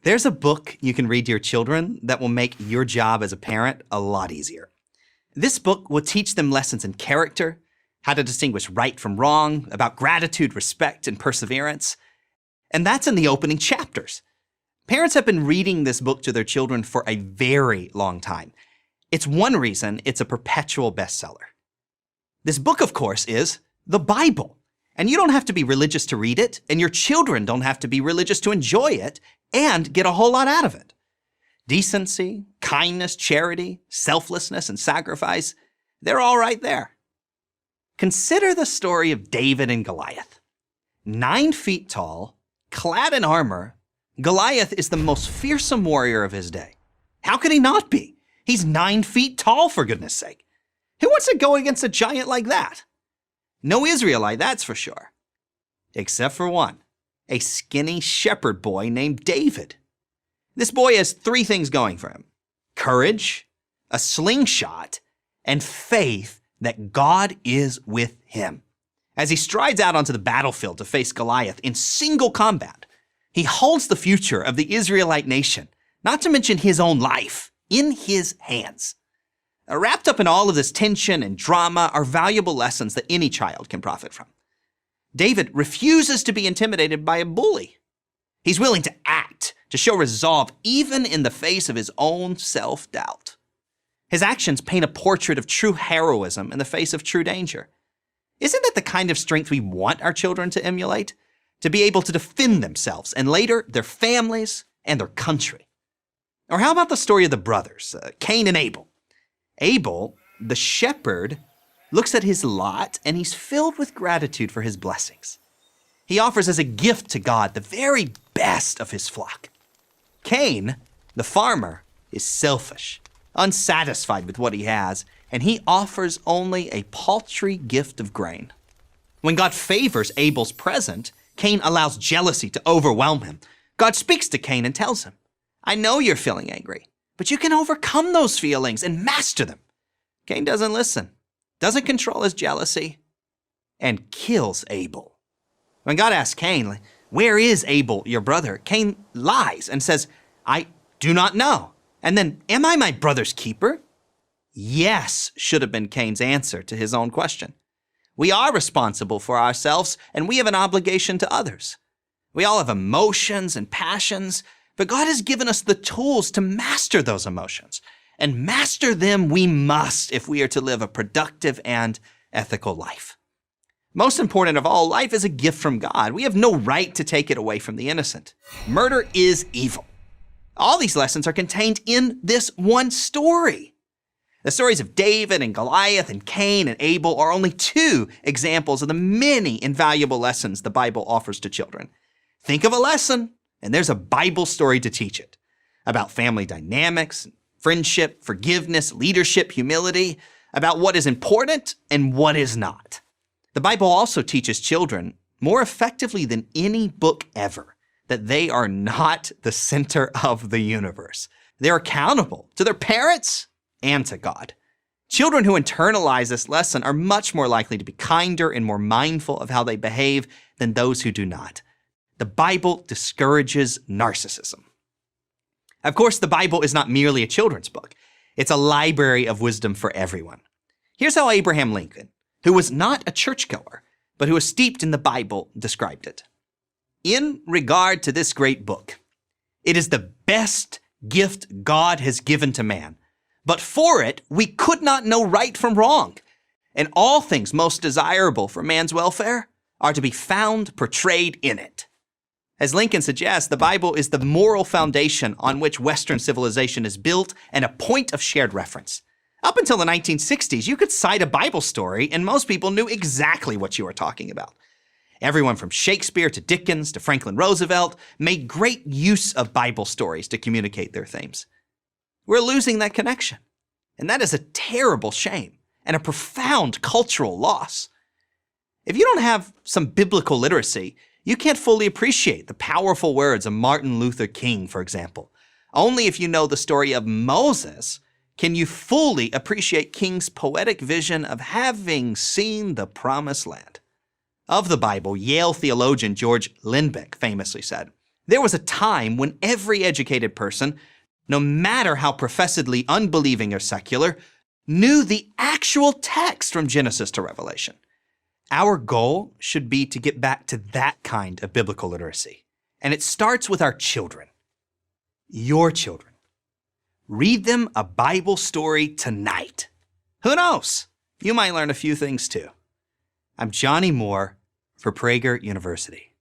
There's a book you can read to your children that will make your job as a parent a lot easier. This book will teach them lessons in character, how to distinguish right from wrong, about gratitude, respect, and perseverance. And that's in the opening chapters. Parents have been reading this book to their children for a very long time. It's one reason it's a perpetual bestseller. This book, of course, is the Bible. And you don't have to be religious to read it, and your children don't have to be religious to enjoy it and get a whole lot out of it. Decency, kindness, charity, selflessness, and sacrifice, they're all right there. Consider the story of David and Goliath. 9 feet tall, clad in armor, Goliath is the most fearsome warrior of his day. How could he not be? He's 9 feet tall, for goodness sake. Who wants to go against a giant like that? No Israelite, that's for sure. Except for one, a skinny shepherd boy named David. This boy has 3 things going for him: courage, a slingshot, and faith that God is with him. As he strides out onto the battlefield to face Goliath in single combat, he holds the future of the Israelite nation, not to mention his own life, in his hands. Wrapped up in all of this tension and drama are valuable lessons that any child can profit from. David refuses to be intimidated by a bully. He's willing to act, to show resolve, even in the face of his own self-doubt. His actions paint a portrait of true heroism in the face of true danger. Isn't that the kind of strength we want our children to emulate? To be able to defend themselves and later their families and their country. Or how about the story of the brothers, Cain and Abel? Abel, the shepherd, looks at his lot and he's filled with gratitude for his blessings. He offers as a gift to God the very best of his flock. Cain, the farmer, is selfish, unsatisfied with what he has, and he offers only a paltry gift of grain. When God favors Abel's present, Cain allows jealousy to overwhelm him. God speaks to Cain and tells him, "I know you're feeling angry, but you can overcome those feelings and master them." Cain doesn't listen, doesn't control his jealousy, and kills Abel. When God asks Cain, "Where is Abel, your brother?" Cain lies and says, "I do not know." And then, "Am I my brother's keeper?" Yes should have been Cain's answer to his own question. We are responsible for ourselves, and we have an obligation to others. We all have emotions and passions, but God has given us the tools to master those emotions. And master them we must if we are to live a productive and ethical life. Most important of all, life is a gift from God. We have no right to take it away from the innocent. Murder is evil. All these lessons are contained in this one story. The stories of David and Goliath and Cain and Abel are only 2 examples of the many invaluable lessons the Bible offers to children. Think of a lesson, and there's a Bible story to teach it. About family dynamics, friendship, forgiveness, leadership, humility, about what is important and what is not. The Bible also teaches children, more effectively than any book ever, that they are not the center of the universe. They're accountable to their parents and to God. Children who internalize this lesson are much more likely to be kinder and more mindful of how they behave than those who do not. The Bible discourages narcissism. Of course, the Bible is not merely a children's book. It's a library of wisdom for everyone. Here's how Abraham Lincoln, who was not a churchgoer, but who was steeped in the Bible, described it. In regard to this great book, it is the best gift God has given to man. But for it, we could not know right from wrong. And all things most desirable for man's welfare are to be found portrayed in it. As Lincoln suggests, the Bible is the moral foundation on which Western civilization is built and a point of shared reference. Up until the 1960s, you could cite a Bible story and most people knew exactly what you were talking about. Everyone from Shakespeare to Dickens to Franklin Roosevelt made great use of Bible stories to communicate their themes. We're losing that connection, and that is a terrible shame and a profound cultural loss. If you don't have some biblical literacy, you can't fully appreciate the powerful words of Martin Luther King, for example. Only if you know the story of Moses can you fully appreciate King's poetic vision of having seen the promised land. Of the Bible, Yale theologian George Lindbeck famously said, There was a time when every educated person, no matter how professedly unbelieving or secular, knew the actual text from Genesis to Revelation. Our goal should be to get back to that kind of biblical literacy. And it starts with our children. Your children. Read them a Bible story tonight. Who knows? You might learn a few things too. I'm Johnny Moore for Prager University.